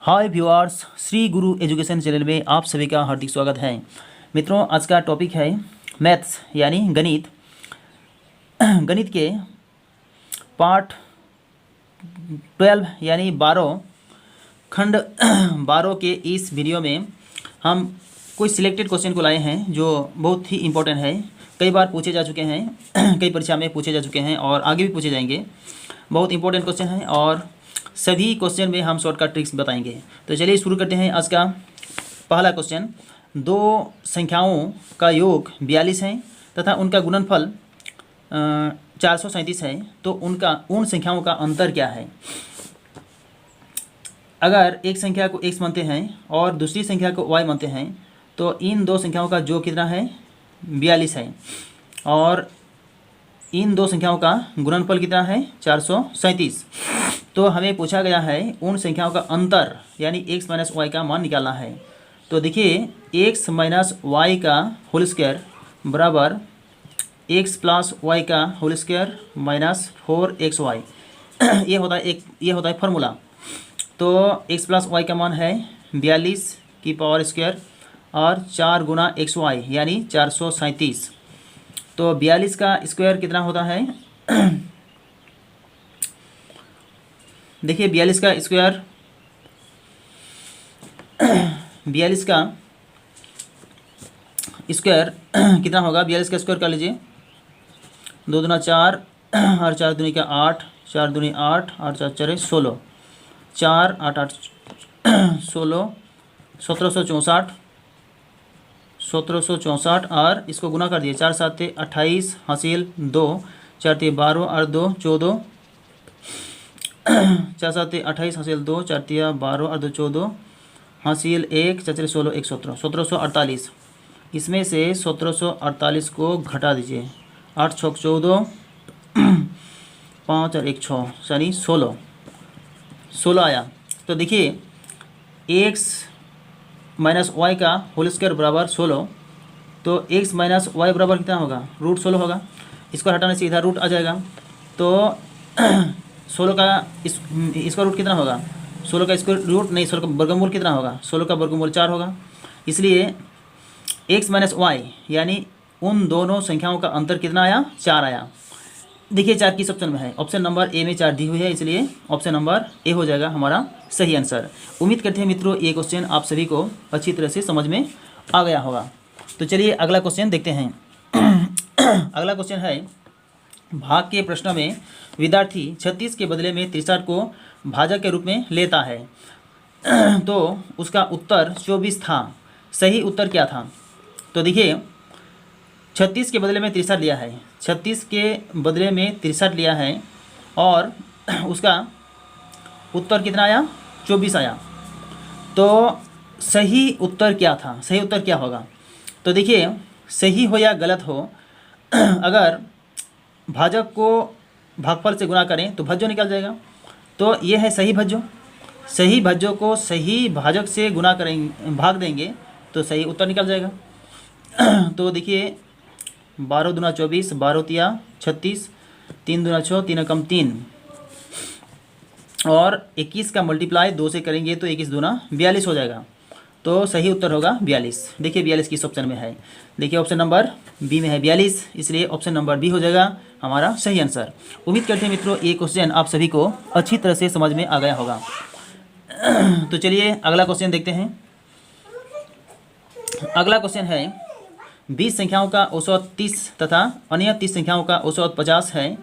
हाय viewers, Shri गुरु education channel में आप सभी का हार्दिक स्वागत है। मित्रों, आज का टॉपिक है मैथ्स यानी गणित। गणित के पार्ट 12 यानी 12 खंड 12 के इस वीडियो में हम कुछ सिलेक्टेड क्वेश्चन को लाए हैं जो बहुत ही इम्पोर्टेंट है। कई बार पूछे जा चुके हैं, कई परीक्षा में पूछे जा चुके हैं और आगे भी पूछे जाएंगे। बहुत इंपॉर्टेंट क्वेश्चन है और सभी क्वेश्चन में हम शॉर्टकट ट्रिक्स बताएंगे। तो चलिए शुरू करते हैं। आज का पहला क्वेश्चन, दो संख्याओं का योग 42 है तथा उनका गुणनफल 437 है, तो उन संख्याओं का अंतर क्या है। अगर एक संख्या को x मानते हैं और दूसरी संख्या को y मानते हैं तो इन दो संख्याओं का योग कितना है, 42 है, और इन दो संख्याओं का गुणनफल कितना है, 437। तो हमें पूछा गया है उन संख्याओं का अंतर यानी x माइनस वाई का मान निकालना है। तो देखिए, x माइनस वाई का होल स्क्वायर बराबर x प्लस वाई का होल स्क्वायर माइनस 4xy ये होता है फार्मूला। तो x प्लस वाई का मान है 42 की पावर स्क्वायर और 4 गुना xy यानी 437। तो 42 का स्क्वायर कितना होता है देखिए, 42 का स्क्वायर 42 का स्क्वायर कितना होगा, 42 का स्क्वायर कर लीजिए, 2 दूना 4 और 4 दूनी का 8, 4 दूनी 8 और 4 4 16, 4 8 8 16, 1764 और इसको गुना कर दिए, 4 7 28 हासिल 2, 4 3 12 और 2 14, 4 7 28 हासिल 2, 4 3 12 और 2 14 हासिल 1, 4 16 1 17, 1748। इसमें से 1748 को घटा दीजिए, 8 6 14, 5 और 1 6 यानी 16 आया। तो देखिए, x माइनस वाई का होल स्क्वायर बराबर 16, तो x माइनस वाई बराबर कितना होगा, रूट 16 होगा। इसको हटाने से इधर रूट आ जाएगा। तो 16 का इसका रूट कितना होगा, 16 का स्क्वायर रूट नहीं, 16 का वर्गमूल कितना होगा, 16 का वर्गमूल 4 होगा। इसलिए x माइनस वाई यानी उन दोनों संख्याओं का अंतर कितना आया, 4 आया। देखिए 4 किस ऑप्शन में है, ऑप्शन नंबर ए में 4 दी हुई है, इसलिए ऑप्शन नंबर ए हो जाएगा हमारा सही आंसर। उम्मीद करते हैं मित्रों ये क्वेश्चन आप सभी को अच्छी तरह से समझ में आ गया होगा। तो चलिए अगला क्वेश्चन देखते हैं। अगला क्वेश्चन है, भाग के प्रश्न में विद्यार्थी 36 के बदले में 63 को भाजक के रूप में लेता है, तो उसका उत्तर 24 था। सही उत्तर क्या था। तो देखिए, 36 के बदले में 63 लिया है, 36 के बदले में 63 लिया है और उसका उत्तर कितना आया, 24 आया। तो सही उत्तर क्या था, सही उत्तर क्या होगा। तो देखिए, सही हो या गलत हो, अगर भाजक को भागफल से गुना करें तो भज्जो निकल जाएगा। तो ये है सही भज्जो। सही भज्जो को सही भाजक से गुना करेंगे, भाग देंगे तो सही उत्तर निकल जाएगा। तो देखिए, 12 दूना 24, 12 तिया 36, 3 दूना 6, 3 कम 3 और 21 का मल्टीप्लाई 2 से करेंगे तो 21 दूना 42 हो जाएगा। तो सही उत्तर होगा 42। देखिए 42 किस ऑप्शन में है, देखिए ऑप्शन नंबर बी में है 42, इसलिए ऑप्शन नंबर बी हो जाएगा हमारा सही आंसर। उम्मीद करते हैं मित्रों ये क्वेश्चन आप सभी को अच्छी तरह से समझ में आ गया होगा। तो चलिए अगला क्वेश्चन देखते हैं। अगला क्वेश्चन है, 20 संख्याओं का औसत 30 तथा अन्य 30 संख्याओं का औसत 50 है,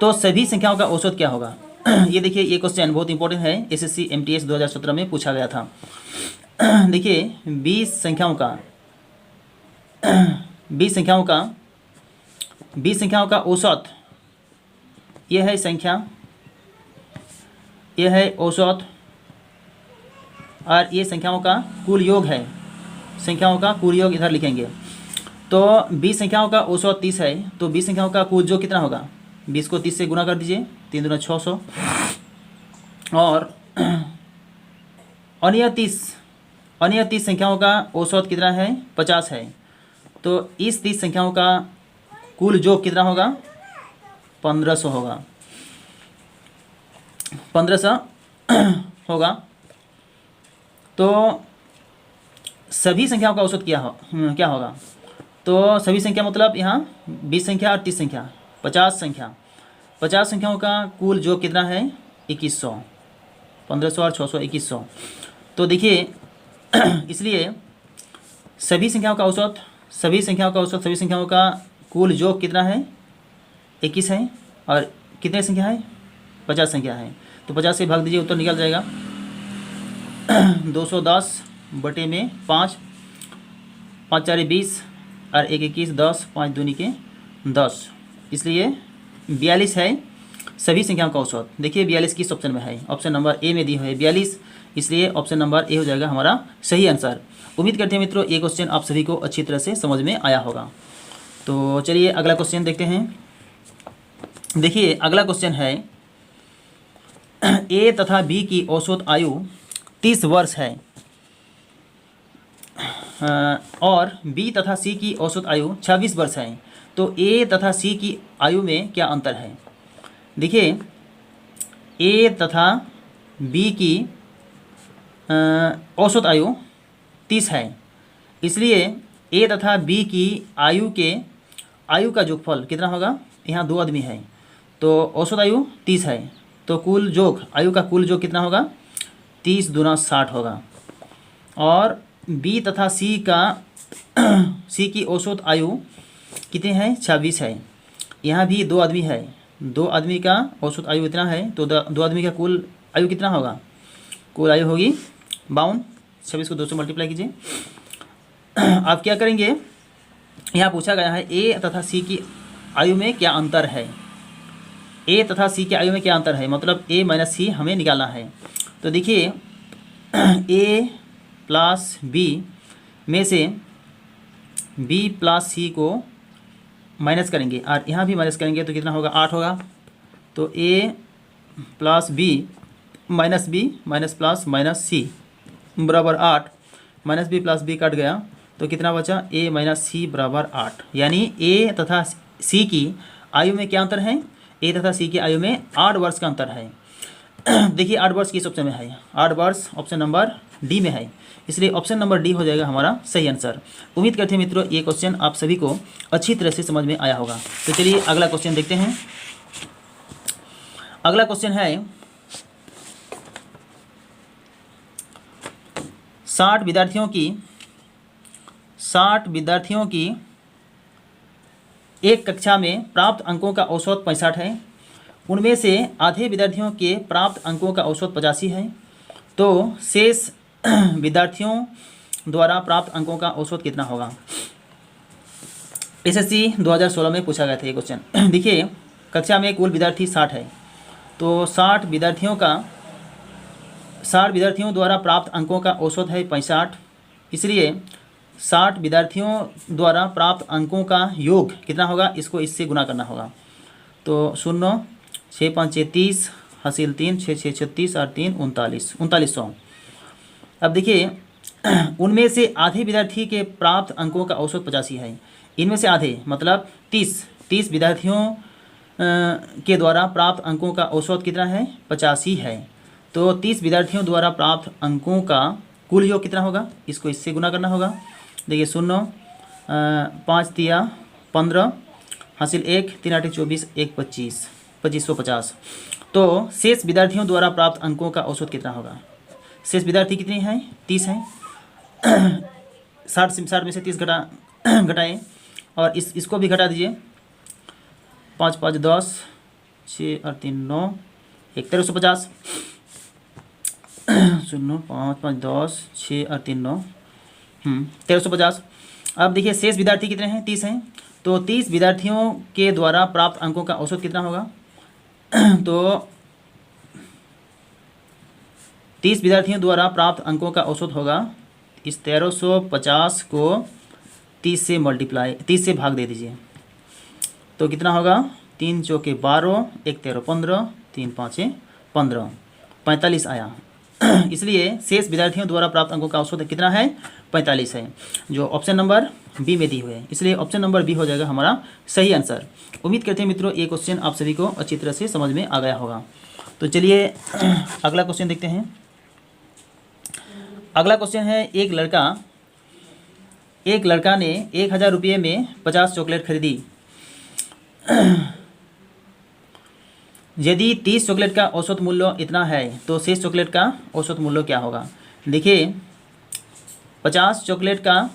तो सभी संख्याओं का औसत क्या होगा। ये देखिए, ये क्वेश्चन बहुत इंपॉर्टेंट है, एसएससी एमटीएस 2017 में पूछा गया था। देखिए 20 संख्याओं का औसत, यह है संख्या, यह है औसत और ये संख्याओं का कुल योग है, संख्याओं का कुल योग इधर लिखेंगे। तो 20 संख्याओं का औसत 30 है, तो 20 संख्याओं का कुल योग कितना होगा, 20 को 30 से गुना कर दीजिए, 3 दूना 600 और अन्य 30 संख्याओं का औसत कितना है, 50 है। तो इस 30 संख्याओं का कुल योग कितना होगा, 1500 होगा। 1500 होगा तो सभी संख्याओं का औसत क्या होगा। तो सभी संख्या मतलब यहाँ 20 संख्या और 30 संख्या, 50 संख्या, 50 संख्याओं का कुल योग कितना है 2100, 1500 और 600 2100। तो देखिए इसलिए सभी संख्याओं का औसत सभी संख्याओं का कुल योग कितना है 21 है और कितने संख्या है 50 संख्या है। तो 50 से भाग दीजिए, उत्तर निकल जाएगा 210 बटे में 5, 5 4 20 और 1 21 10, 5 दूनी के 10, इसलिए 42 है सभी संख्याओं का औसत। देखिए 42 किस ऑप्शन में है, ऑप्शन नंबर ए में दी हुई है 42, इसलिए ऑप्शन नंबर ए हो जाएगा हमारा सही आंसर। उम्मीद करते हैं मित्रों ये क्वेश्चन आप सभी को अच्छी तरह से समझ में आया होगा। तो चलिए अगला क्वेश्चन देखते हैं। देखिए अगला क्वेश्चन है ए तथा बी की औसत आयु 30 वर्ष है और बी तथा सी की औसत आयु 26 वर्ष है। तो ए तथा सी की आयु में क्या अंतर है। देखिए ए तथा बी की औसत आयु 30 है, इसलिए ए तथा बी की आयु का योगफल कितना होगा। यहाँ 2 आदमी है तो औसत आयु 30 है, तो कुल योग आयु का कुल योग कितना होगा 30 दूना 60 होगा। और बी तथा सी की औसत आयु कितनी है 26 है। यहाँ भी 2 आदमी है, 2 आदमी का औसत आयु इतना है, तो 2 आदमी का कुल आयु कितना होगा, कुल आयु होगी 52। 26 को 2 से मल्टीप्लाई कीजिए। आप क्या करेंगे, यहाँ पूछा गया है ए तथा सी की आयु में क्या अंतर है। ए तथा सी की आयु में क्या अंतर है, मतलब ए माइनस सी हमें निकालना है। तो देखिए ए प्लस बी में से बी प्लस सी को माइनस करेंगे और यहाँ भी माइनस करेंगे तो कितना होगा 8 होगा। तो A plus B minus plus minus C बराबर 8, minus B plus B cut गया तो कितना बचा ए माइनस सी बराबर 8। यानी ए तथा सी की आयु में क्या अंतर है, ए तथा सी की आयु में 8 वर्ष का अंतर है। देखिए 8 वर्ष किस ऑप्शन में है, 8 वर्ष ऑप्शन नंबर डी में है, इसलिए ऑप्शन नंबर डी हो जाएगा हमारा सही आंसर। उम्मीद करते हैं मित्रों ये क्वेश्चन आप सभी को अच्छी तरह से समझ में आया होगा। तो चलिए अगला क्वेश्चन देखते हैं। अगला क्वेश्चन है 60 विद्यार्थियों की एक कक्षा में प्राप्त अंकों का औसत 65 है, उनमें से आधे विद्यार्थियों के प्राप्त अंकों का औसत 85 है, तो शेष विद्यार्थियों द्वारा प्राप्त अंकों का औसत कितना होगा। एसएससी 2016 में पूछा गया था ये क्वेश्चन। देखिए कक्षा में कुल विद्यार्थी 60 है, तो 60 विद्यार्थियों द्वारा प्राप्त अंकों का औसत है 65, इसलिए 60 विद्यार्थियों द्वारा प्राप्त अंकों का योग कितना होगा, इसको इससे गुना करना होगा। तो 0 6 5 6 30 हासिल 3 6 6 36 और 3 3900। अब देखिए उनमें से आधे विद्यार्थी के प्राप्त अंकों का औसत 85 है। इनमें से आधे मतलब 30 विद्यार्थियों के द्वारा प्राप्त अंकों का औसत कितना है 85 है, तो 30 विद्यार्थियों द्वारा प्राप्त अंकों का कुल योग कितना होगा, इसको इससे गुना करना होगा। देखिए 0 5 3 15 हासिल 1 3 8 24 1 25 2550। तो शेष विद्यार्थियों द्वारा प्राप्त अंकों का औसत कितना होगा। शेष विद्यार्थी कितने हैं 30 हैं। 60 में से 30 घटाएं और इसको भी घटा दीजिए। 5 5 10 6 और 3 9 1 1350। 0 5 5 10 6 और 3 9 1350। अब देखिए शेष विद्यार्थी कितने हैं 30 हैं, तो 30 विद्यार्थियों के द्वारा प्राप्त अंकों का औसत कितना होगा। तो 30 विद्यार्थियों द्वारा प्राप्त अंकों का औसत होगा, इस 1350 को 30 से भाग दे दीजिए तो कितना होगा 3 चौके 12 1 13 15 3 5 15 45 आया। इसलिए शेष विद्यार्थियों द्वारा प्राप्त अंकों का औसत कितना है 45 है, जो ऑप्शन नंबर बी में दी हुई है, इसलिए ऑप्शन नंबर बी हो जाएगा हमारा सही आंसर। उम्मीद करते हैं मित्रों ये क्वेश्चन आप सभी को अच्छी तरह से समझ में आ गया होगा। तो चलिए अगला क्वेश्चन देखते हैं। अगला क्वेश्चन है, एक लड़का ने 1000 रुपये में 50 चॉकलेट खरीदी। यदि 30 चॉकलेट का औसत मूल्य इतना है तो शेष चॉकलेट का औसत मूल्य क्या होगा। देखिए 50 चॉकलेट का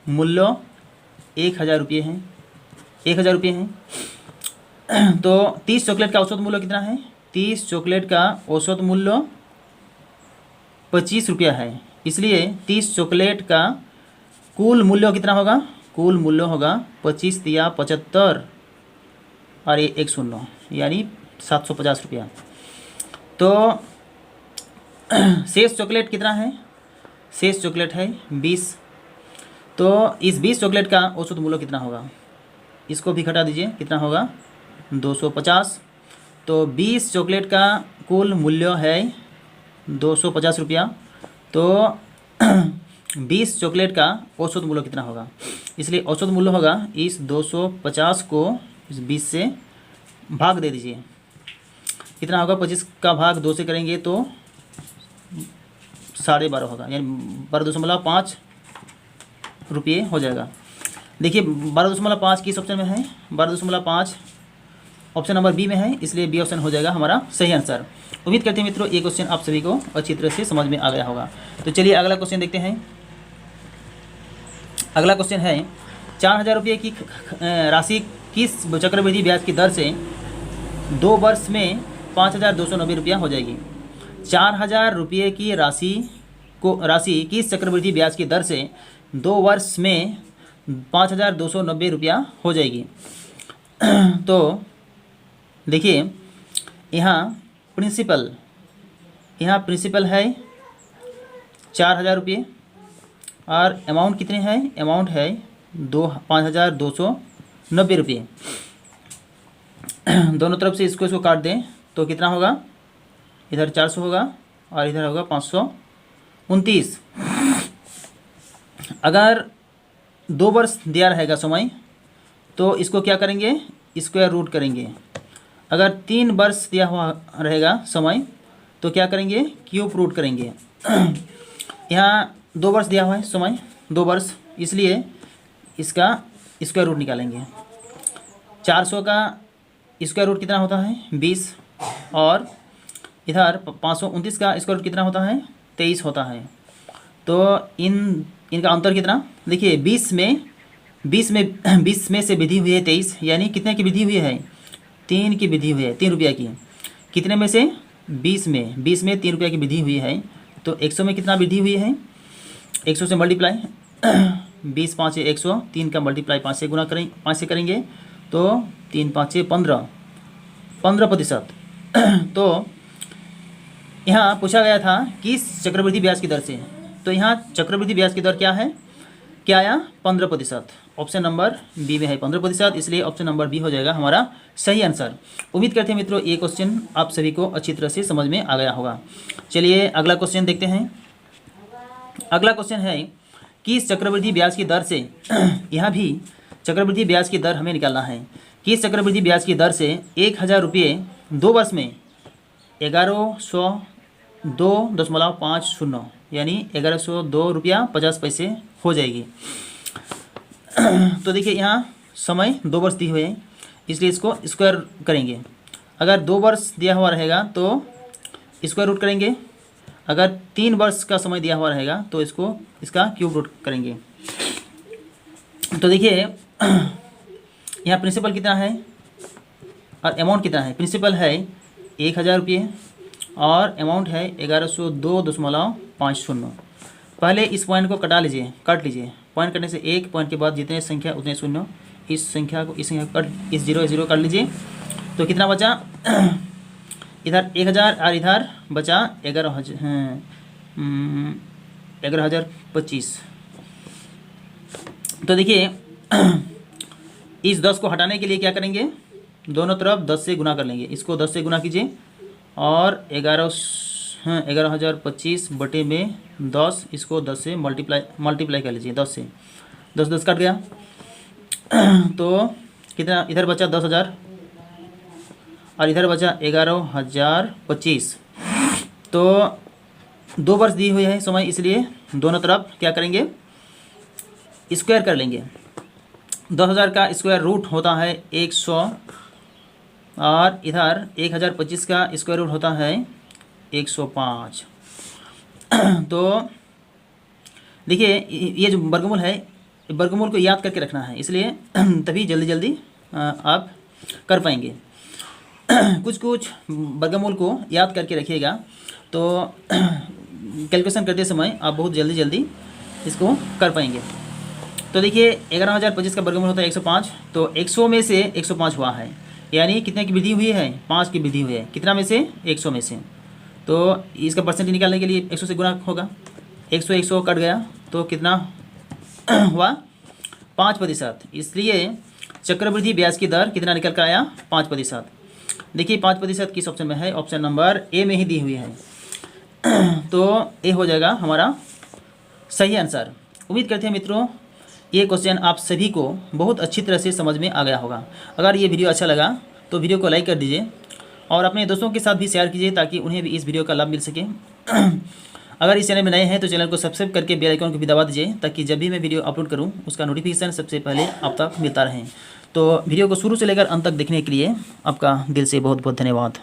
मूल्य 1000 रुपये है, 1000 रुपये है। तो 30 चॉकलेट का औसत मूल्य कितना है, 30 चॉकलेट का औसत मूल्य 25 रुपया है। इसलिए 30 चॉकलेट का कुल मूल्य कितना होगा, कुल मूल्य होगा 25 या 75 और ये एक शून्य, यानी 750 रुपया। तो शेष चॉकलेट कितना है, शेष चॉकलेट है 20। तो इस 20 चॉकलेट का औसत मूल्य कितना होगा, इसको भी घटा दीजिए, कितना होगा 250। तो 20 चॉकलेट का कुल मूल्य है 250 रुपया। तो 20 चॉकलेट का औसत मूल्य कितना होगा, इसलिए औसत मूल्य होगा इस 250 को इस 20 से भाग दे दीजिए, कितना होगा, 25 का भाग 2 से करेंगे तो 12.5 होगा, यानी 12.5 रुपये हो जाएगा। देखिए 12.5 किस ऑप्शन में है, 12.5 ऑप्शन नंबर बी में है, इसलिए बी ऑप्शन हो जाएगा हमारा सही आंसर। उम्मीद करते हैं मित्रों ये क्वेश्चन आप सभी को अच्छी तरह से समझ में आ गया होगा। तो चलिए अगला क्वेश्चन देखते हैं। अगला क्वेश्चन है, 4000 रुपये की राशि किस चक्रवृद्धि ब्याज की दर से 2 वर्ष में 5290 रुपया हो जाएगी। 4000 रुपये की राशि किस चक्रवृद्धि ब्याज की दर से 2 वर्ष में 5290 रुपया हो जाएगी। तो देखिए यहाँ प्रिंसिपल है 4000 रुपये और अमाउंट कितने हैं, अमाउंट है 5290 रुपये। दोनों तरफ से इसको काट दें तो कितना होगा, इधर 400 होगा और इधर होगा 529। अगर 2 वर्ष दिया रहेगा समय तो इसको क्या करेंगे, स्क्वायर रूट करेंगे। अगर 3 वर्ष दिया हुआ रहेगा समय तो क्या करेंगे, क्यूब रूट करेंगे। यहाँ 2 वर्ष दिया हुआ है समय, 2 वर्ष, इसलिए इसका स्क्वायर रूट निकालेंगे। 400 का स्क्वायर रूट कितना होता है 20 और इधर 529 का स्क्वायर रूट कितना होता है 23 होता है। तो इनका अंतर कितना, देखिए 20 में से विधि हुई है 23, यानी कितने की विधि हुई है, 3 की विधि हुई है, 3 रुपया की। कितने में से, 20 में 3 रुपया की विधि हुई है। तो 100 में कितना विधि हुई है, 100 से मल्टीप्लाई 20 5 100, 3 का मल्टीप्लाई 5 से गुना करें, 5 से करेंगे तो 3 5 15%। तो यहाँ पूछा गया था किस चक्रवृद्धि ब्याज की दर से, तो यहाँ चक्रवृद्धि ब्याज की दर क्या है, क्या आया 15%। ऑप्शन नंबर बी में है 15%, इसलिए ऑप्शन नंबर बी हो जाएगा हमारा सही आंसर। उम्मीद करते हैं मित्रों ये क्वेश्चन आप सभी को अच्छी तरह से समझ में आ गया होगा। चलिए अगला क्वेश्चन देखते हैं। अगला क्वेश्चन है किस चक्रवृद्धि ब्याज की दर से यहाँ भी चक्रवृद्धि ब्याज की दर हमें निकालना है। किस चक्रवृद्धि ब्याज की दर से 1000 रुपये 2 वर्ष में 1102.50 यानी 1102 रुपया 50 पैसे हो जाएगी। तो देखिए यहाँ समय 2 वर्ष दी हुई है, इसलिए इसको स्क्वायर करेंगे। अगर 2 वर्ष दिया हुआ रहेगा तो स्क्वायर रूट करेंगे, अगर 3 वर्ष का समय दिया हुआ रहेगा तो इसका क्यूब रूट करेंगे। तो देखिए यहाँ प्रिंसिपल कितना है और अमाउंट कितना है। प्रिंसिपल है 1000 रुपये और अमाउंट है 1102.50। पहले इस पॉइंट को काट लीजिए। पॉइंट करने से एक पॉइंट के बाद जितने संख्या उतने शून्य, इस संख्या को इस 0 काट लीजिए तो कितना बचा, इधर 1000 और इधर बचा 11,025। तो देखिए इस 10 को हटाने के लिए क्या करेंगे, दोनों तरफ 10 से गुना कर लेंगे। इसको 10 से गुना कीजिए और 11,025 बटे में 10, इसको 10 से मल्टीप्लाई कर लीजिए। 10 से 10 कट गया तो कितना, इधर बचा 10,000 और इधर बचा 11,025। तो 2 वर्ष दी हुई है समय, इसलिए दोनों तरफ क्या करेंगे, स्क्वायर कर लेंगे। 10,000 का स्क्वायर रूट होता है 100 और इधर 1025 का स्क्वायर रूट होता है 105। तो देखिए ये जो वर्गमूल है, वर्गमूल को याद करके रखना है, इसलिए तभी जल्दी जल्दी आप कर पाएंगे। कुछ कुछ वर्गमूल को याद करके रखिएगा, तो कैलकुलेशन करते समय आप बहुत जल्दी जल्दी इसको कर पाएंगे। तो देखिए 11,025 का वर्गमूल होता है 105, तो 100 में से 105 हुआ है, यानी कितने की वृद्धि हुई है, 5 की वृद्धि हुई है। कितना में से, 100 में से। तो इसका परसेंटेज निकालने के लिए 100 से गुणा होगा। 100 कट गया तो कितना हुआ, 5%। इसलिए चक्रवृद्धि ब्याज की दर कितना निकल कर आया, 5%। देखिए 5% किस ऑप्शन में है, ऑप्शन नंबर ए में ही दी हुई है। तो ए हो जाएगा हमारा सही आंसर। उम्मीद करते हैं मित्रों ये क्वेश्चन आप सभी को बहुत अच्छी तरह से समझ में आ गया होगा। अगर ये वीडियो अच्छा लगा तो वीडियो को लाइक कर दीजिए और अपने दोस्तों के साथ भी शेयर कीजिए ताकि उन्हें भी इस वीडियो का लाभ मिल सके। अगर इस चैनल में नए हैं तो चैनल को सब्सक्राइब करके बेल आइकन को भी दबा दीजिए ताकि जब भी मैं वीडियो अपलोड करूं उसका नोटिफिकेशन सबसे पहले आप तक मिलता रहे। तो वीडियो को शुरू से लेकर अंत तक देखने के लिए आपका दिल से बहुत बहुत धन्यवाद।